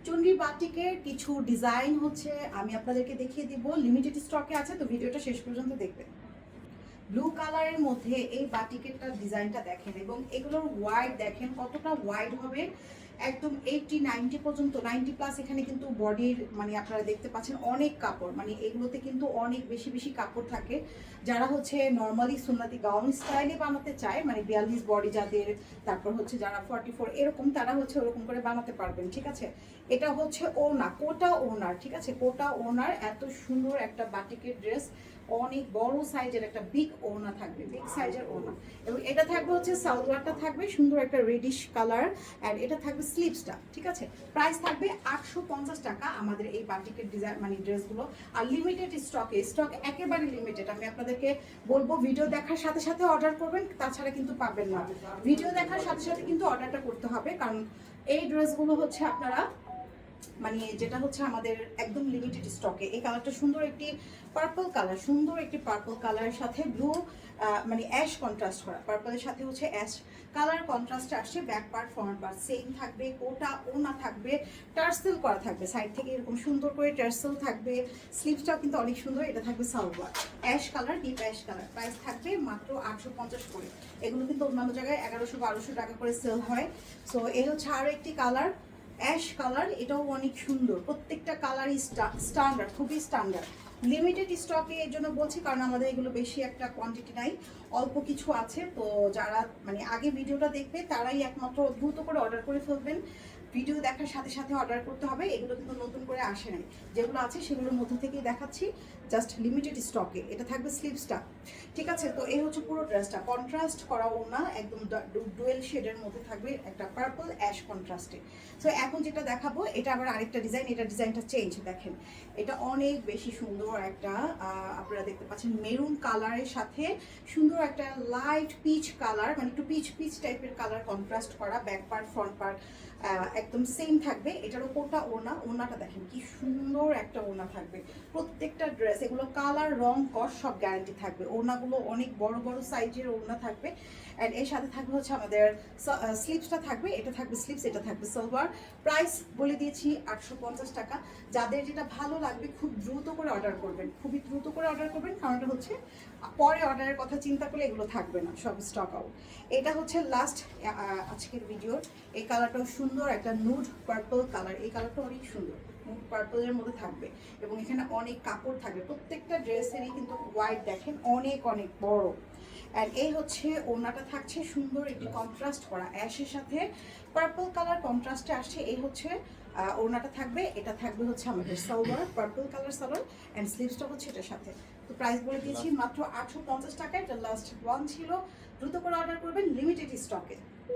চুনরি বাটিকের কিছু ডিজাইন হচ্ছে আমি আপনাদেরকে দেখিয়ে দিব, লিমিটেড স্টকে আছে, তো ভিডিওটা শেষ পর্যন্ত দেখবেন। ব্লু কালারের মধ্যে এই বাটিকেরটা ডিজাইনটা দেখেন এবং এগুলোর ওয়াইড দেখেন কতটা ওয়াইড হবে, একদম 80-90 পর্যন্ত, 90 প্লাস। এখানে কিন্তু বডির মানে আপনারা দেখতে পাচ্ছেন অনেক কাপড়, মানে এগুলোতে কিন্তু অনেক বেশি বেশি কাপড় থাকে। যারা হচ্ছে নর্মালি সুন্নতি গাউন স্টাইলে বানাতে চায়, মানে 42 বডি যাদের, তারপর হচ্ছে যারা 44 এরকম, তারা হচ্ছে ওরকম করে বানাতে পারবেন। ঠিক আছে, এটা হচ্ছে ওনা, কোটা ওনার, ঠিক আছে, কোটা ওনার। এত সুন্দর একটা বাটিকের ড্রেস, অনেক বড় সাইজের একটা বিগ ওনা থাকবে, বিগ সাইজের ওনা। এবং এটা থাকবে হচ্ছে সালোয়ারটা থাকবে সুন্দর একটা রেডিশ কালার, অ্যান্ড এটা থাকবে স্লিভসটা। ঠিক আছে, প্রাইস থাকবে 850 টাকা আমাদের এই বাটিকের ডিজাইন মানে ড্রেসগুলো। আর লিমিটেড স্টকে, স্টক একেবারে লিমিটেড। আমি আপনাদেরকে বলবো ভিডিও দেখার সাথে সাথে অর্ডার করবেন, তাছাড়া কিন্তু পাবেন না। ভিডিও দেখার সাথে সাথে কিন্তু অর্ডারটা করতে হবে, কারণ এই ড্রেসগুলো হচ্ছে আপনারা মানে যেটা হচ্ছে আমাদের একদম লিমিটেড স্টকে। এই কালারটা সুন্দর একটি পার্পল কালার, সুন্দর একটি পার্পল কালারের সাথে ব্লু মানে অ্যাশ কন্ট্রাস্ট করা, পার্পলের সাথে হচ্ছে অ্যাশ কালার কন্ট্রাস্টে আসছে। Back part front part same থাকবে, কোটা ওনা থাকবে, টার্সেল করা থাকবে সাইড থেকে এরকম সুন্দর করে টার্সেল থাকবে। স্লিভসটাও কিন্তু অনেক সুন্দর। এটা থাকবে salwar ash colour, deep ash colour. Price থাকবে মাত্র 850 করে। এগুলো কিন্তু অন্যান্য জায়গায় 1100-1200 টাকা করে সেল হয়। সো এই হচ্ছে আরও একটি কালার, অ্যাশ কালার। এটাও অনেক সুন্দর, প্রত্যেকটা কালারই স্ট্যান্ডার্ড, খুবই স্ট্যান্ডার্ড। লিমিটেড স্টকে এর জন্য বলছি, কারণ আমাদের এগুলো বেশি একটা কোয়ান্টিটি নাই, অল্প কিছু আছে। তো যারা মানে আগে ভিডিওটা দেখবে তারাই একমাত্র দ্রুত করে অর্ডার করে ফেলবেন। ভিডিও দেখার সাথে সাথে অর্ডার করতে হবে। এগুলো কিন্তু নতুন করে আসে নাই, যেগুলো আছে সেগুলোর মধ্যে থেকেই দেখাচ্ছি, জাস্ট লিমিটেড স্টকে। এটা থাকবে স্লিভসটা। ঠিক আছে, তো এই হচ্ছে পুরো ড্রেসটা কন্ট্রাস্ট করা ওনা, একদম ডুয়েল শেডের মধ্যে থাকবে, একটা পার্পল অ্যাশ কন্ট্রাস্টে। সো এখন যেটা দেখাবো এটা আবার আরেকটা ডিজাইন, এটা ডিজাইনটা চেঞ্জ দেখেন। এটা অনেক বেশি সুন্দর একটা আপনারা দেখতে পাচ্ছেন মেরুন কালারের সাথে সুন্দর একটা লাইট পিচ কালার, মানে একটু পিচ পিচ টাইপের কালার কন্ট্রাস্ট করা। ব্যাক পার্ট ফ্রন্ট পার্ট একদম সেম থাকবে। এটার ওপরটা ওনা, ওনাটা দেখেন কি সুন্দর একটা ওনা থাকবে। প্রত্যেকটা ড্রেস এগুলো কালার রং কস সব গ্যারান্টি থাকবে। ওনাগুলো অনেক বড় বড় সাইজের ওনা থাকবে। অ্যান্ড এর সাথে থাকবে হচ্ছে আমাদের স্লিভসটা থাকবে, এটা থাকবে স্লিভস, এটা থাকবে সালোয়ার। প্রাইস বলে দিয়েছি 850 টাকা। যাদের যেটা ভালো লাগবে খুব দ্রুত করে অর্ডার করবেন, খুবই দ্রুত করে অর্ডার করবেন, কারণটা হচ্ছে পরে অর্ডারের কথা চিন্তা করলে এগুলো থাকবে না, সব স্টক আউট। এটা হচ্ছে লাস্ট আজকের ভিডিওর। এই কালারটাও সুন্দর, একটা নুড পার্পল কালার। এই কালারটা অনেক সুন্দর, নুড পার্পলের মধ্যে থাকবে এবং এখানে অনেক কাপড় থাকবে। প্রত্যেকটা ড্রেসেরই কিন্তু হোয়াইট দেখেন অনেক অনেক বড়। অ্যান্ড এই হচ্ছে ওড়নাটা থাকছে সুন্দর একটি কন্ট্রাস্ট করা অ্যাশের সাথে পার্পল কালার কন্ট্রাস্টে আসছে। এই হচ্ছে ওড়নাটা থাকবে। এটা থাকবে হচ্ছে আমাদের salwar, purple colour salwar, and স্লিভসটা হচ্ছে এটার সাথে। তো প্রাইস বলে দিয়েছি মাত্র 850 টাকা। এটা লাস্ট ওয়ান ছিল, দ্রুত করে অর্ডার করবেন, লিমিটেড স্টকে।